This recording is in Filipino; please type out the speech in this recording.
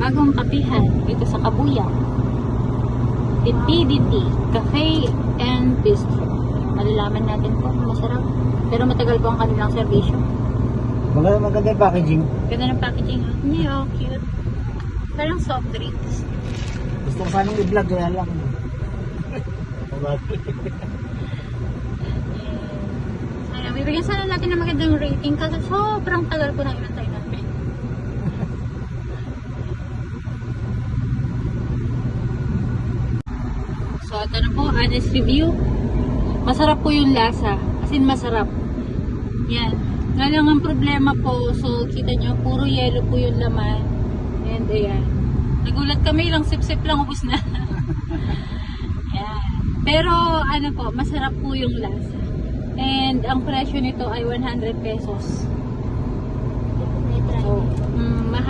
bagong kapihan dito sa Kabuyao. Tipidity Cafe and Bistro. Malalaman natin po kung masarap. Pero matagal po ang kanilang servisyo. Maganda yung packaging. Ganda ng packaging. Yeah, cute. Parang soft drinks. Gusto ko sanang i-vlog, kaya lang. Ayan, bibigyan sana natin ng magandang rating kasi sobrang tagal po ng inantay namin. So, ito na po, honest review. Masarap po yung lasa. As in, masarap. Yan. Nga lang ang problema po, so kita nyo, puro yellow po yung laman. And ayan. Nagulat kami, lang sip-sip lang, ubos na. Yan. Pero ano po, masarap po yung lasa. And ang presyo nito ay 100 pesos.